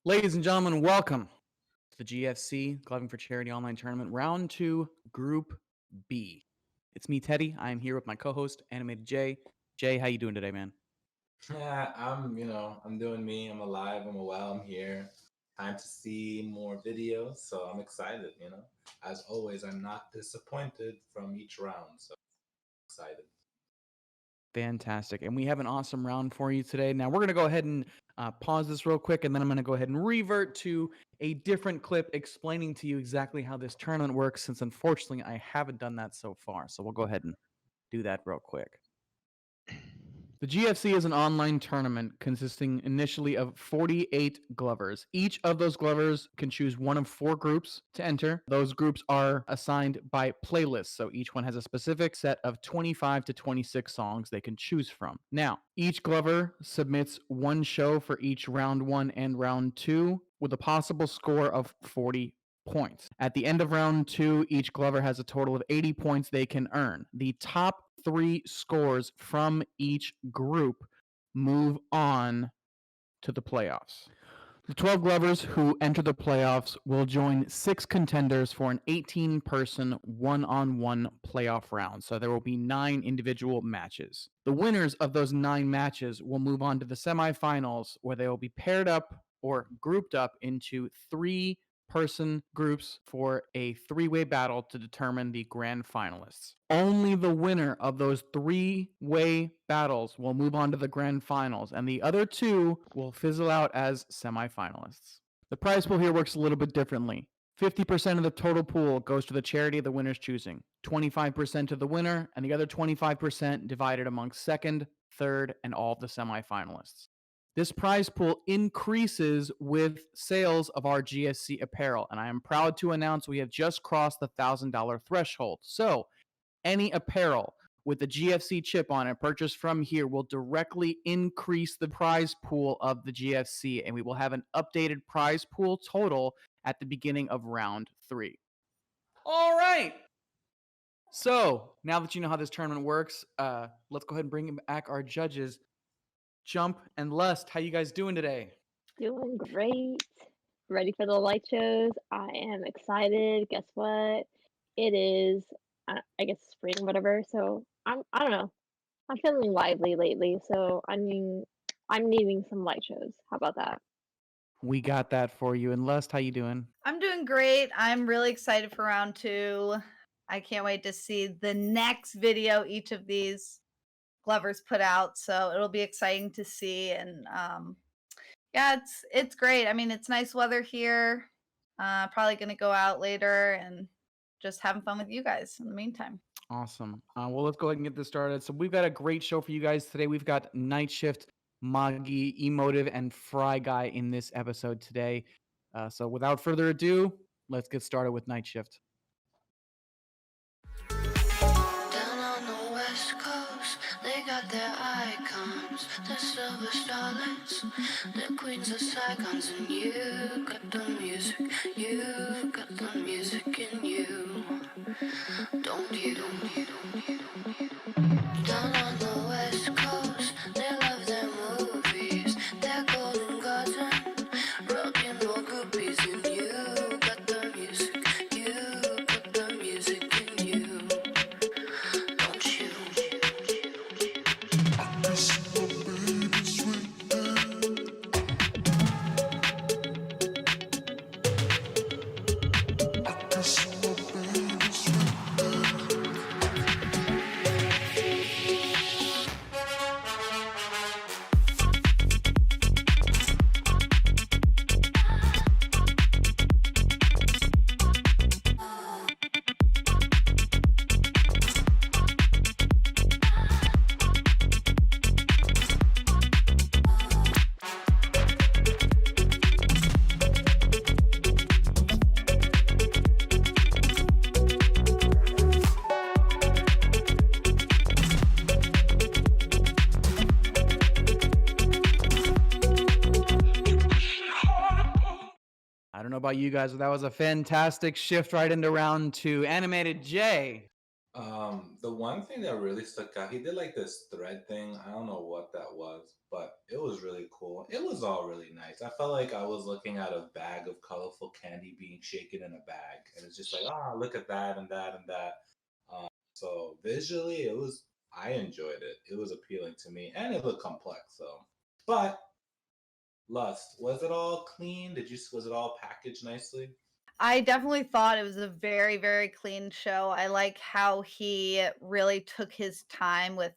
Ladies and gentlemen, welcome to the GFC Gloving for Charity Online Tournament, Round 2, Group B. It's me, Teddy. I am here with my co-host, Animated Jay. Jay, how you doing today, man? Yeah, I'm doing me. I'm alive. I'm well. I'm here. Time to see more videos, so I'm excited. As always, I'm not disappointed from each round, so excited. Fantastic. And we have an awesome round for you today. Now, we're going to go ahead and pause this real quick, and then I'm going to go ahead and revert to a different clip explaining to you exactly how this tournament works, since unfortunately I haven't done that so far. So we'll go ahead and do that real quick. The GFC is an online tournament consisting initially of 48 glovers. Each of those glovers can choose one of 4 groups to enter. Those groups are assigned by playlists, so each one has a specific set of 25 to 26 songs they can choose from. Now, each glover submits one show for each round 1 and round 2 with a possible score of 40 points. At the end of round 2, each glover has a total of 80 points they can earn. The top 3 scores from each group move on to the playoffs. The 12 glovers who enter the playoffs will join 6 contenders for an 18-person one-on-one playoff round. So there will be 9 individual matches. The winners of those 9 matches will move on to the semifinals, where they will be paired up or grouped up into 3-person groups for a 3-way battle to determine the grand finalists. Only the winner of those 3-way battles will move on to the grand finals, and the other 2 will fizzle out as semifinalists. The prize pool here works a little bit differently. 50% of the total pool goes to the charity of the winner's choosing, 25% to the winner, and the other 25% divided amongst second, third, and all of the semifinalists. This prize pool increases with sales of our GFC apparel, and I am proud to announce we have just crossed the $1,000 threshold. So, any apparel with the GFC chip on it purchased from here will directly increase the prize pool of the GFC, and we will have an updated prize pool total at the beginning of round 3. All right. So, now that you know how this tournament works, let's go ahead and bring back our judges. Jump and Lust, how you guys doing today? Doing great. Ready for the light shows. I am excited. Guess what? It is, I guess, spring, whatever. So I don't know. I'm feeling lively lately. So I'm needing some light shows. How about that? We got that for you. And Lust, how you doing? I'm doing great. I'm really excited for round 2. I can't wait to see the next video each of these glovers put out, so it'll be exciting to see. And yeah, it's great. I mean, it's nice weather here. Probably gonna go out later and just having fun with you guys in the meantime. Awesome. Well, let's go ahead and get this started. So we've got a great show for you guys today. We've got NYTESHYFT, MAGI, Emotive, and FRYE guy in this episode today. So without further ado, let's get started with NYTESHYFT. Down on the west coast, they got their icons, the silver starlets, the queens of Saigons, and you got the music in you, don't you? Down on the west coast, they love their movies, their golden garden, rockin' more groupies, and you got the music in you. About you guys, but that was a fantastic shift right into round 2. Animated J. The one thing that really stuck out, he did like this thread thing. I don't know what that was, but it was really cool. It was all really nice. I felt like I was looking at a bag of colorful candy being shaken in a bag, and it's just like, oh, look at that and that and that. So visually, I enjoyed it. It was appealing to me, and it looked complex. So, but Lust, was it all clean? Was it all packaged nicely? I definitely thought it was a very, very clean show. I like how he really took his time with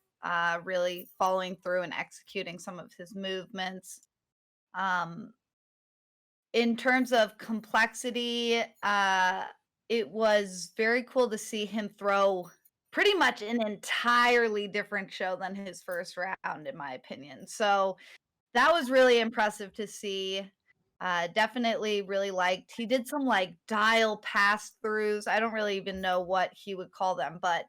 really following through and executing some of his movements. In terms of complexity, it was very cool to see him throw pretty much an entirely different show than his first round, in my opinion. So that was really impressive to see. Definitely really liked. He did some like dial pass throughs. I don't really even know what he would call them, but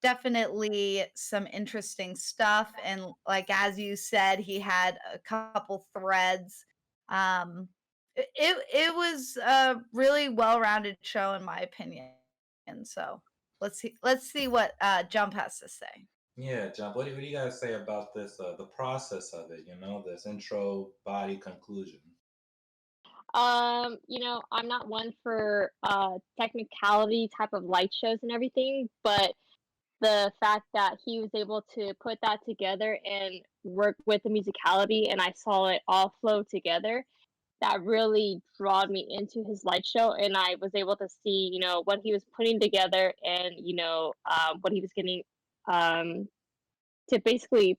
definitely some interesting stuff. And like as you said, he had a couple threads. It was a really well-rounded show in my opinion. And so let's see what Jump has to say. Yeah, Jump. What do you guys say about this? The process of it. This intro, body, conclusion. I'm not one for technicality type of light shows and everything, but the fact that he was able to put that together and work with the musicality and I saw it all flow together, that really drawed me into his light show and I was able to see, what he was putting together and, what he was getting to basically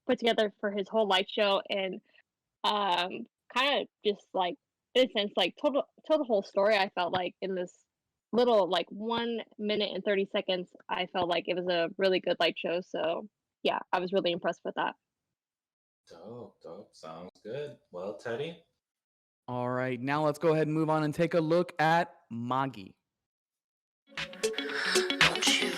put together for his whole light show and kind of just like in a sense like told the whole story. I felt like in this little like 1 minute and 30 seconds, I felt like it was a really good light show. So yeah, I was really impressed with that. Dope, dope. Sounds good. Well, Teddy. All right, now let's go ahead and move on and take a look at MAGI. Don't you?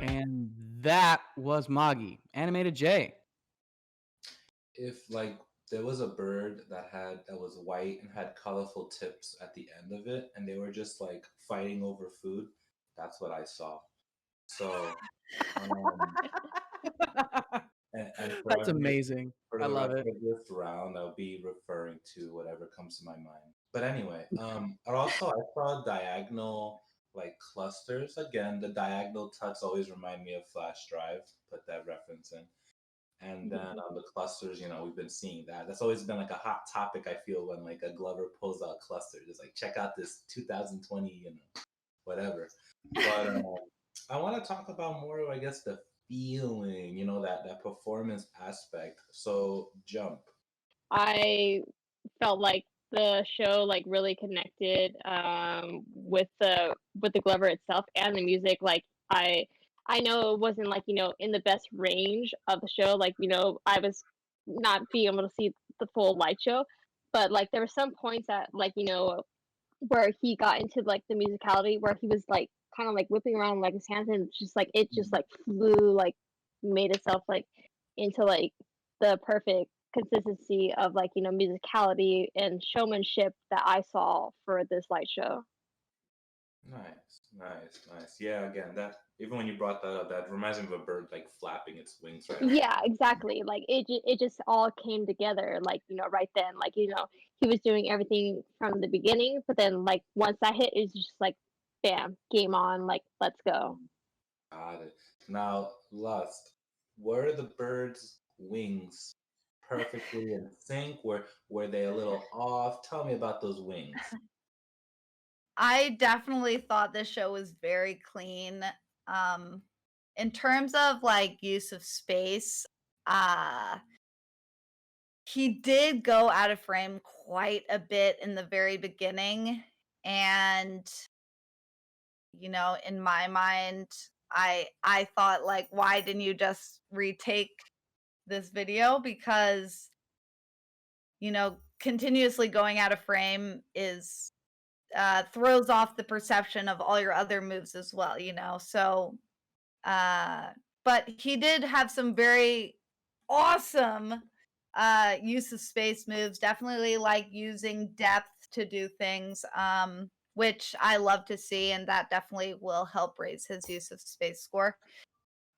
And that was MAGI, Animated J. If like there was a bird that was white and had colorful tips at the end of it, and they were just like fighting over food, that's what I saw. So, and for That's amazing. for I the love rest it. of this round, I'll be referring to whatever comes to my mind. But anyway, I saw diagonal like clusters again. The diagonal tucks always remind me of Flash Drive. Put that reference in. And then the clusters, we've been seeing that. That's always been like a hot topic. I feel when like a Glover pulls out clusters, it's like check out this 2020, whatever. But I want to talk about more of, I guess, the feeling, that performance aspect. So Jump. I felt like the show like really connected with the Glover itself and the music. Like I know it wasn't like in the best range of the show. Like I was not being able to see the full light show, but like there were some points that like where he got into like the musicality where he was like kind of like whipping around like his hands and just like it just like flew like made itself like into like the perfect consistency of like musicality and showmanship that I saw for this light show. Nice. Yeah, again, that even when you brought that up, that reminds me of a bird like flapping its wings right Yeah, exactly. Like it just all came together like right then. Like he was doing everything from the beginning, but then like once that hit, it's just like bam, game on. Like let's go. Got it. Now, Lust, were the bird's wings perfectly in sync? Were they a little off? Tell me about those wings. I definitely thought this show was very clean. In terms of like use of space, he did go out of frame quite a bit in the very beginning. And, in my mind, I thought like, why didn't you just retake this video? Because, continuously going out of frame is throws off the perception of all your other moves as well, So, but he did have some very awesome use of space moves. Definitely like using depth to do things, which I love to see, and that definitely will help raise his use of space score.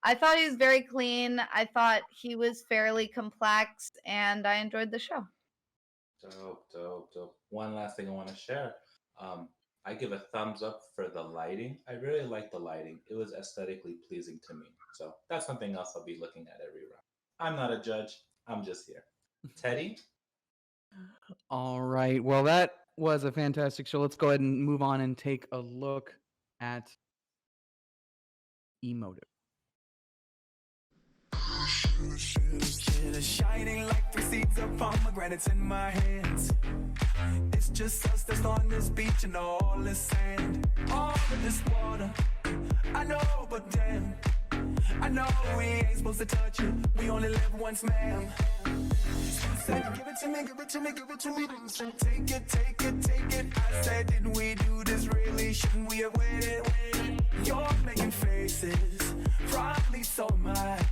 I thought he was very clean. I thought he was fairly complex, and I enjoyed the show. Dope. One last thing I want to share. I give a thumbs up for the lighting. I really like the lighting. It was aesthetically pleasing to me. So that's something else I'll be looking at every round. I'm not a judge. I'm just here. Teddy? All right. Well, that was a fantastic show. Let's go ahead and move on and take a look at emotive. Shining like three seeds of pomegranates in my hands. It's just us that's on this beach and all this sand, all of this water. I know, but damn, I know we ain't supposed to touch it. We only live once, ma'am. Said, give it to me, give it to me, give it to me. Then said, take it, take it, take it. I said, didn't we do this really? Shouldn't we have waited? You're making faces, probably so am I.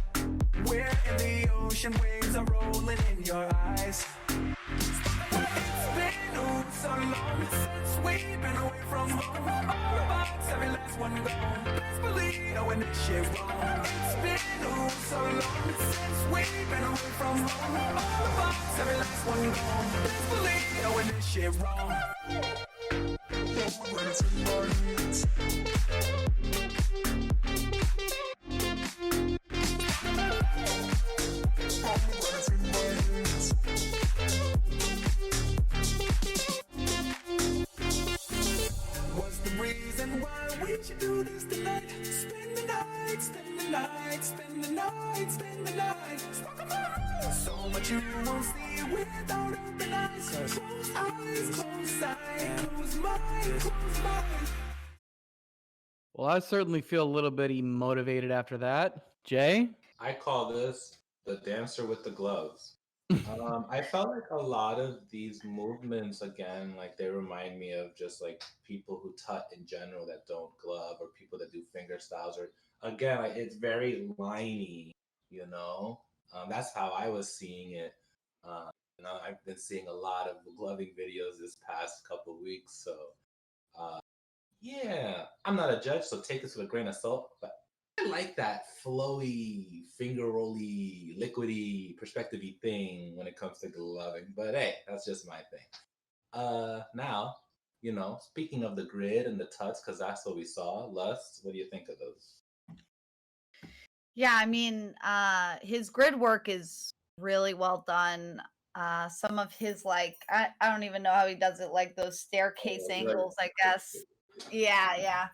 We're in the ocean, waves are rolling in your eyes. It's been so long since we've been away from home. All the vibes, every last one gone. Best believe knowing this shit wrong. It's been so long since we've been away from home. All the vibes, every last one gone. Best believe knowing this shit wrong. When it's in my hands. What's the reason why we should do this tonight? Spend the night, spend the night, spend the night, spend the night. So much you won't see without open eyes. Close eyes, close sight, close mind, close mind. Well, I certainly feel a little bit motivated after that. Jay? I call this the dancer with the gloves. I felt like a lot of these movements, again, like they remind me of just like people who tut in general that don't glove, or people that do finger styles, or again, like it's very liney, you know. That's how I was seeing it. I've been seeing a lot of gloving videos this past couple weeks, so yeah, I'm not a judge, so take this with a grain of salt. But I like that flowy, finger rolly, liquidy, perspective-y thing when it comes to gloving. But hey, that's just my thing. Now, speaking of the grid and the tuts, because that's what we saw. Lust, what do you think of those? Yeah, I mean, his grid work is really well done. Some of his I don't even know how he does it, like those staircase angles, I guess. Yeah.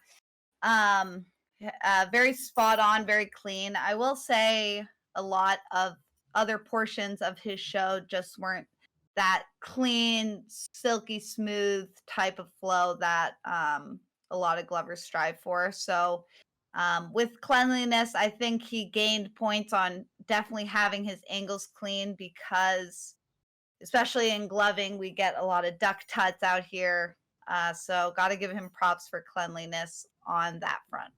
Very spot on, very clean. I will say a lot of other portions of his show just weren't that clean, silky smooth type of flow that a lot of glovers strive for. So with cleanliness, I think he gained points on definitely having his angles clean, because especially in gloving, we get a lot of duck tuts out here. So got to give him props for cleanliness on that front.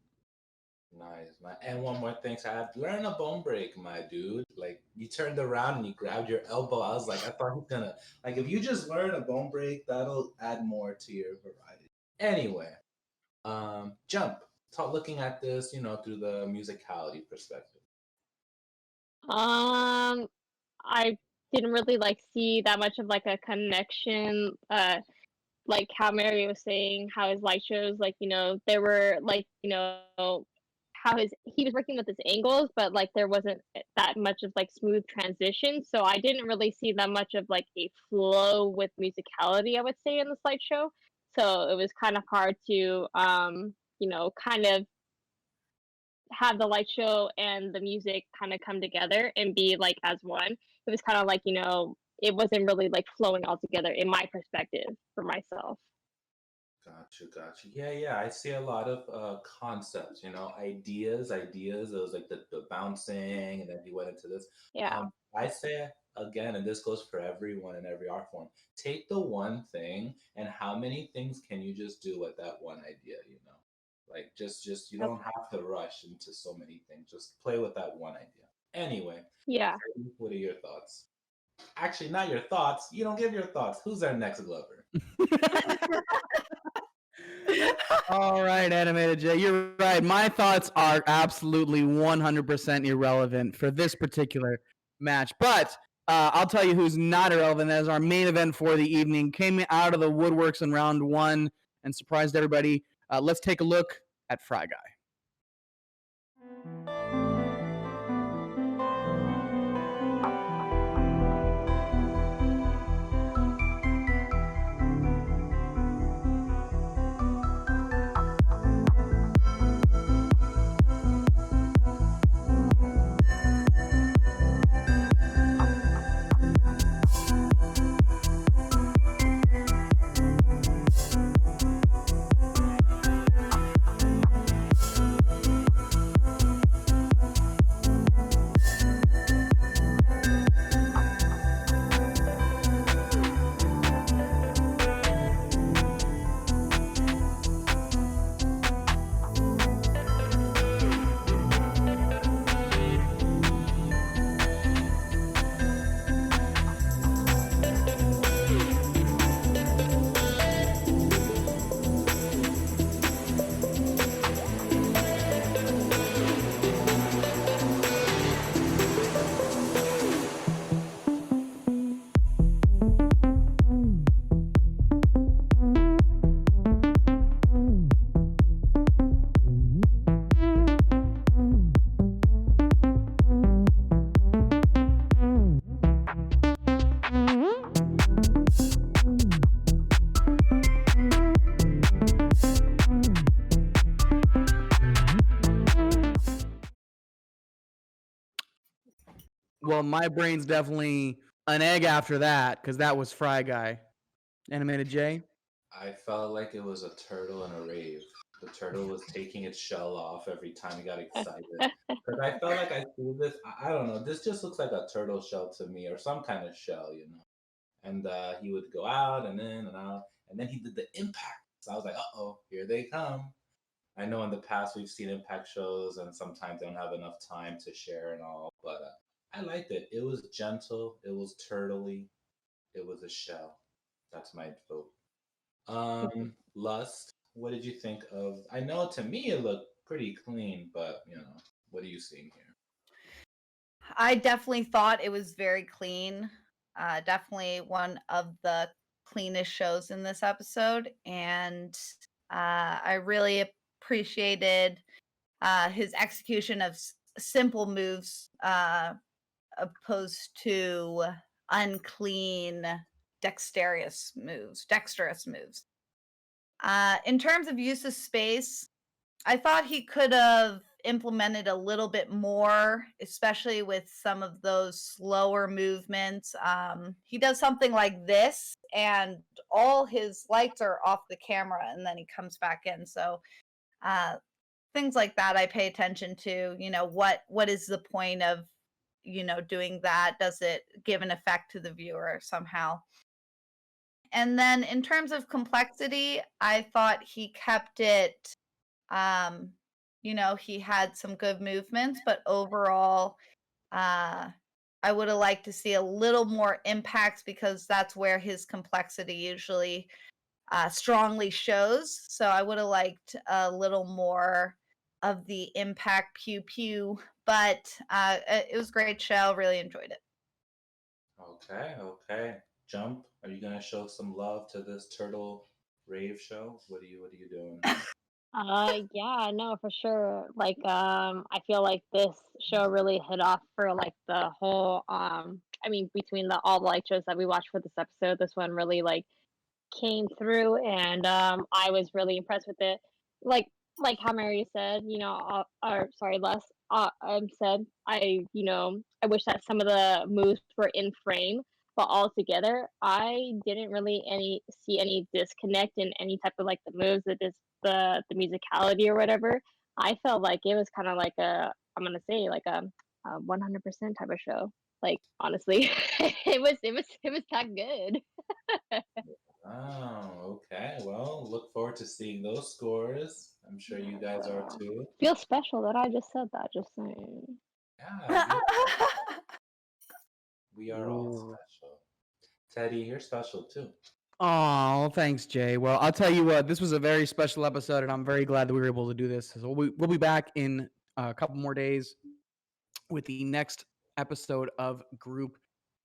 Nice, nice. And one more thing to add, learn a bone break, my dude. Like you turned around and you grabbed your elbow. I was like, I thought he's gonna like if you just learn a bone break, that'll add more to your variety. Anyway, jump. Talk looking at this, through the musicality perspective. I didn't really like see that much of like a connection. Like how Mary was saying, how his light shows, like there were like how he was working with his angles, but like there wasn't that much of like smooth transition. So I didn't really see that much of like a flow with musicality, I would say, in the slideshow. So it was kind of hard to kind of have the light show and the music kind of come together and be like as one. It was kind of like it wasn't really like flowing all together in my perspective for myself. Got you. Yeah, yeah. I see a lot of concepts, ideas. It was like the bouncing, and then he went into this. Yeah. I say again, and this goes for everyone in every art form. Take the one thing, and how many things can you just do with that one idea? Like just you don't have to rush into so many things. Just play with that one idea. Anyway, Yeah. what are your thoughts? Actually, not your thoughts. You don't give your thoughts. Who's our next Glover? All right, Animated J, you're right. My thoughts are absolutely 100% irrelevant for this particular match. But I'll tell you who's not irrelevant. As our main event for the evening came out of the woodworks in round one and surprised everybody. Let's take a look at FRYE Guy. Well, my brain's definitely an egg after that because that was FRYE Guy. Animated J. I felt like it was a turtle in a rave. The turtle was taking its shell off every time he got excited. Because I felt like I see this. I don't know. This just looks like a turtle shell to me, or some kind of shell. And he would go out and in and out, and then he did the impact. So I was like, oh, here they come. I know in the past we've seen impact shows, and sometimes they don't have enough time to share and all, but I liked it. It was gentle. It was turtly. It was a shell. That's my vote. Lust. What did you think of? I know to me it looked pretty clean, but what are you seeing here? I definitely thought it was very clean. Definitely one of the cleanest shows in this episode, and I really appreciated his execution of simple moves opposed to unclean, dexterous moves. In terms of use of space, I thought he could have implemented a little bit more, especially with some of those slower movements. He does something like this, and all his lights are off the camera, and then he comes back in. So things like that I pay attention to. What is the point of doing that? Does it give an effect to the viewer somehow? And then in terms of complexity, I thought he kept it he had some good movements, but overall, I would have liked to see a little more impacts because that's where his complexity usually strongly shows. So I would have liked a little more of the impact pew pew, but it was a great show. Really enjoyed it. Okay. Jump. Are you gonna show some love to this turtle rave show? What are you doing? Yeah, no, for sure. Like, I feel like this show really hit off for like the whole, I mean, between all the light shows that we watched for this episode, this one really like came through, and I was really impressed with it. Like, how Mary said, or sorry, Les, said, I wish that some of the moves were in frame, but altogether, I didn't really see any disconnect in any type of like the moves, the musicality or whatever. I felt like it was kind of like I'm gonna say like a 100% type of show. Like honestly, it was that good. Oh, okay. Well, look forward to seeing those scores. I'm sure you guys are too. Feels special that I just said that. Just saying. Yeah, we are all Ooh. special. Teddy, you're special too. Oh, thanks, Jay. Well, I'll tell you what, this was a very special episode, and I'm very glad that we were able to do this. So we'll be back in a couple more days with the next episode of Group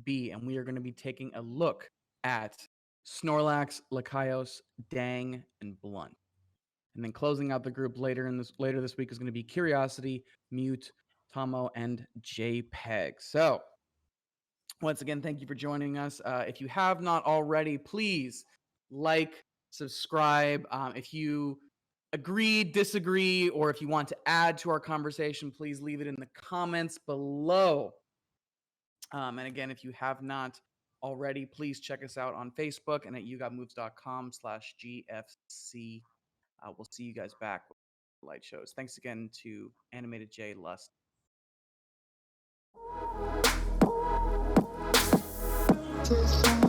B, and we are going to be taking a look at Snorlax, Lakaios, Dang, and Blunt. And then closing out the group later this week is going to be Curiosity, Mute, Tomo, and JPEG. So once again, thank you for joining us. If you have not already, please like, subscribe. If you agree, disagree, or if you want to add to our conversation, please leave it in the comments below. And again, if you have not already, please check us out on Facebook and at yougotmoves.com/GFC. We'll see you guys back with light shows. Thanks again to Animated J, Lust. Just